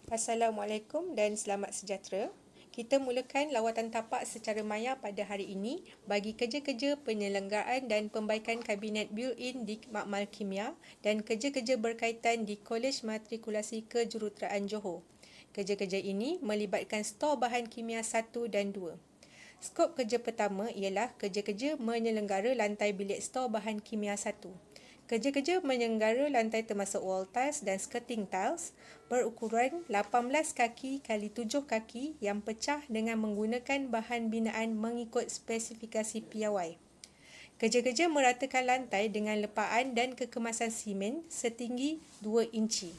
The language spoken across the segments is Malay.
Assalamualaikum dan selamat sejahtera. Kita mulakan lawatan tapak secara maya pada hari ini bagi kerja-kerja penyelenggaraan dan pembaikan Kabinet Built-in di Makmal Kimia dan kerja-kerja berkaitan di Kolej Matrikulasi Kejuruteraan Johor. Kerja-kerja ini melibatkan stor bahan kimia 1 dan 2. Skop kerja pertama ialah kerja-kerja menyelenggara lantai bilik stor bahan kimia 1. Kerja-kerja menyelenggara lantai termasuk wall tiles dan skirting tiles berukuran 18 kaki x 7 kaki yang pecah dengan menggunakan bahan binaan mengikut spesifikasi piawai. Kerja-kerja meratakan lantai dengan lepaan dan kekemasan simen setinggi 2 inci.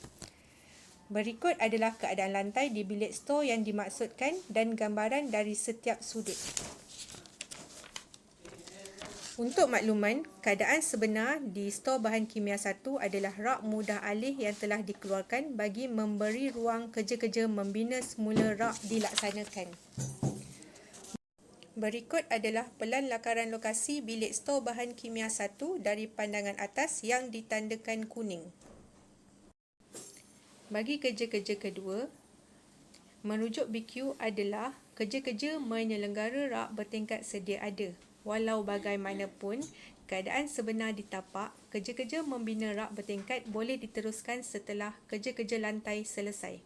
Berikut adalah keadaan lantai di bilik stor yang dimaksudkan dan gambaran dari setiap sudut. Untuk makluman, keadaan sebenar di stor bahan kimia 1 adalah rak mudah alih yang telah dikeluarkan bagi memberi ruang kerja-kerja membina semula rak dilaksanakan. Berikut adalah pelan lakaran lokasi bilik stor bahan kimia 1 dari pandangan atas yang ditandakan kuning. Bagi kerja-kerja kedua, merujuk BQ adalah kerja-kerja menyelenggara rak bertingkat sedia ada. Walau bagaimanapun, keadaan sebenar di tapak, kerja-kerja membina rak bertingkat boleh diteruskan setelah kerja-kerja lantai selesai.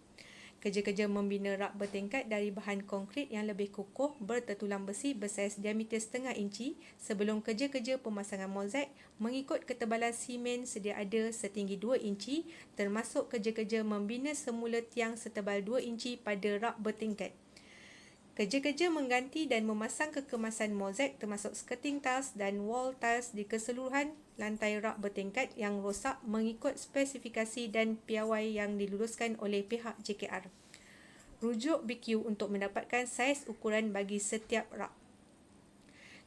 Kerja-kerja membina rak bertingkat dari bahan konkrit yang lebih kukuh bertertulang besi bersaiz diameter setengah inci sebelum kerja-kerja pemasangan mozaik mengikut ketebalan simen sedia ada setinggi 2 inci termasuk kerja-kerja membina semula tiang setebal 2 inci pada rak bertingkat. Kerja-kerja mengganti dan memasang kekemasan mozaik termasuk skirting tiles dan wall tiles di keseluruhan lantai rak bertingkat yang rosak mengikut spesifikasi dan piawai yang diluluskan oleh pihak JKR. Rujuk BQ untuk mendapatkan saiz ukuran bagi setiap rak.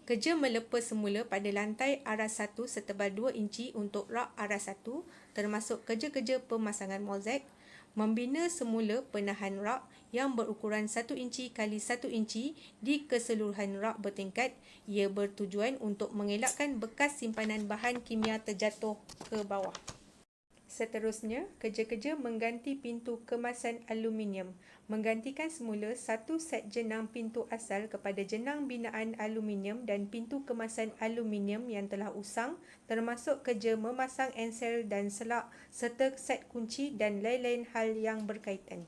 Kerja melepa semula pada lantai aras 1 setebal 2 inci untuk rak aras 1 termasuk kerja-kerja pemasangan mozaik, membina semula penahan rak yang berukuran 1 inci x 1 inci di keseluruhan rak bertingkat. Ia bertujuan untuk mengelakkan bekas simpanan bahan kimia terjatuh ke bawah. Seterusnya, kerja-kerja mengganti pintu kemasan aluminium, menggantikan semula satu set jenang pintu asal kepada jenang binaan aluminium dan pintu kemasan aluminium yang telah usang, termasuk kerja memasang ensel dan selak serta set kunci dan lain-lain hal yang berkaitan.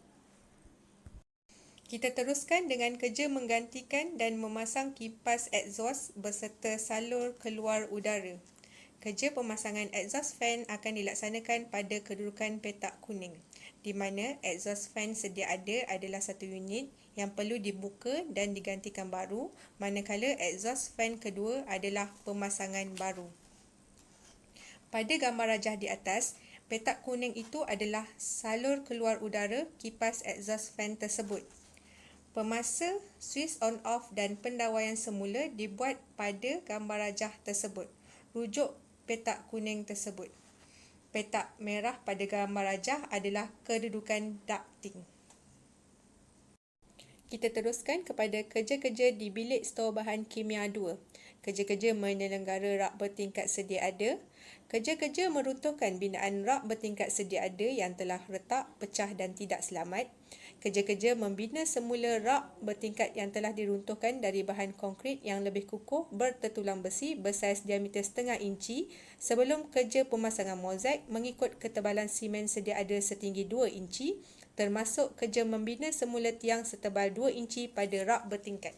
Kita teruskan dengan kerja menggantikan dan memasang kipas exhaust beserta salur keluar udara. Kerja pemasangan exhaust fan akan dilaksanakan pada kedudukan petak kuning, di mana exhaust fan sedia ada adalah satu unit yang perlu dibuka dan digantikan baru, manakala exhaust fan kedua adalah pemasangan baru. Pada gambar rajah di atas, petak kuning itu adalah salur keluar udara kipas exhaust fan tersebut. Pemasa, switch on off dan pendawaian semula dibuat pada gambar rajah tersebut. Rujuk petak kuning tersebut. Petak merah pada gambar rajah adalah kedudukan ducting. Kita teruskan kepada kerja-kerja di bilik stor bahan kimia 2. Kerja-kerja menyelenggara rak bertingkat sedia ada. Kerja-kerja meruntuhkan binaan rak bertingkat sedia ada yang telah retak, pecah dan tidak selamat. Kerja-kerja membina semula rak bertingkat yang telah diruntuhkan dari bahan konkrit yang lebih kukuh bertertulang besi bersaiz diameter setengah inci sebelum kerja pemasangan mozaik mengikut ketebalan simen sedia ada setinggi 2 inci termasuk kerja membina semula tiang setebal 2 inci pada rak bertingkat.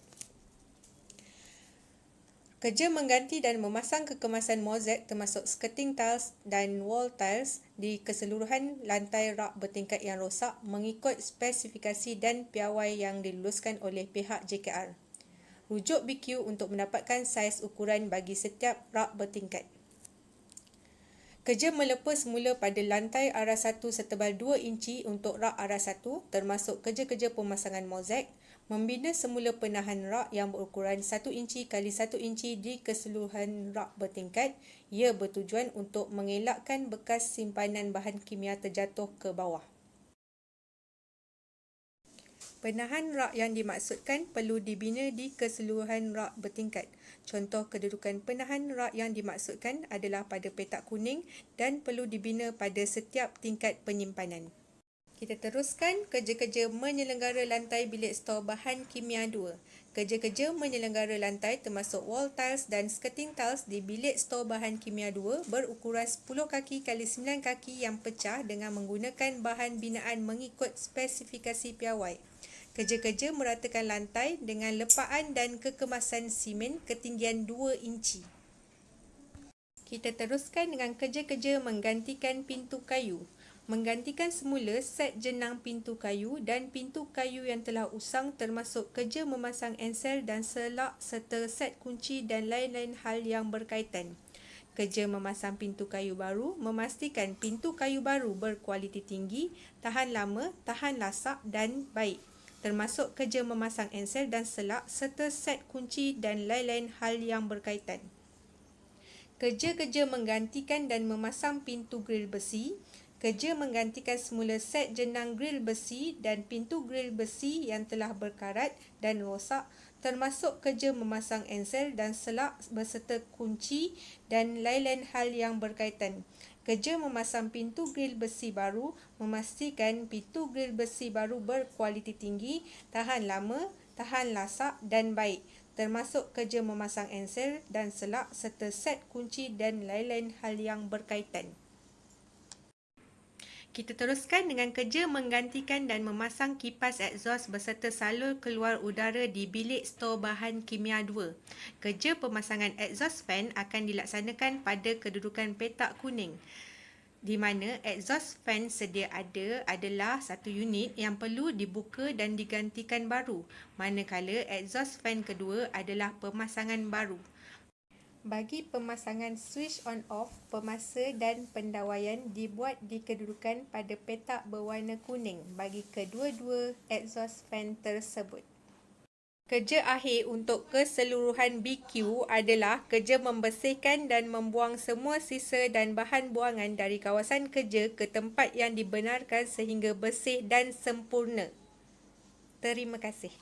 Kerja mengganti dan memasang kekemasan mozaik termasuk skirting tiles dan wall tiles di keseluruhan lantai rak bertingkat yang rosak mengikut spesifikasi dan piawai yang diluluskan oleh pihak JKR. Rujuk BQ untuk mendapatkan saiz ukuran bagi setiap rak bertingkat. Kerja melepa semula pada lantai aras 1 setebal 2 inci untuk rak aras 1 termasuk kerja-kerja pemasangan mozaik, membina semula penahan rak yang berukuran 1 inci x 1 inci di keseluruhan rak bertingkat. Ia bertujuan untuk mengelakkan bekas simpanan bahan kimia terjatuh ke bawah. Penahan rak yang dimaksudkan perlu dibina di keseluruhan rak bertingkat. Contoh kedudukan penahan rak yang dimaksudkan adalah pada petak kuning dan perlu dibina pada setiap tingkat penyimpanan. Kita teruskan kerja-kerja menyelenggara lantai bilik stor bahan kimia 2. Kerja-kerja menyelenggara lantai termasuk wall tiles dan skirting tiles di bilik stor bahan kimia 2 berukuran 10 kaki x 9 kaki yang pecah dengan menggunakan bahan binaan mengikut spesifikasi piawai. Kerja-kerja meratakan lantai dengan lepaan dan kekemasan simen ketinggian 2 inci. Kita teruskan dengan kerja-kerja menggantikan pintu kayu. Menggantikan semula set jenang pintu kayu dan pintu kayu yang telah usang termasuk kerja memasang ensel dan selak serta set kunci dan lain-lain hal yang berkaitan. Kerja memasang pintu kayu baru memastikan pintu kayu baru berkualiti tinggi, tahan lama, tahan lasak dan baik. Termasuk kerja memasang ensel dan selak serta set kunci dan lain-lain hal yang berkaitan. Kerja-kerja menggantikan dan memasang pintu grill besi. Kerja menggantikan semula set jenang grill besi dan pintu grill besi yang telah berkarat dan rosak, termasuk kerja memasang ensel dan selak beserta kunci dan lain-lain hal yang berkaitan. Kerja memasang pintu grill besi baru memastikan pintu grill besi baru berkualiti tinggi, tahan lama, tahan lasak dan baik. Termasuk kerja memasang ensel dan selak serta set kunci dan lain-lain hal yang berkaitan. Kita teruskan dengan kerja menggantikan dan memasang kipas exhaust beserta salur keluar udara di bilik stor bahan kimia 2. Kerja pemasangan exhaust fan akan dilaksanakan pada kedudukan petak kuning, di mana exhaust fan sedia ada adalah satu unit yang perlu dibuka dan digantikan baru, manakala exhaust fan kedua adalah pemasangan baru. Bagi pemasangan switch on off, pemasa dan pendawaian dibuat di kedudukan pada petak berwarna kuning bagi kedua-dua exhaust fan tersebut. Kerja akhir untuk keseluruhan BQ adalah kerja membersihkan dan membuang semua sisa dan bahan buangan dari kawasan kerja ke tempat yang dibenarkan sehingga bersih dan sempurna. Terima kasih.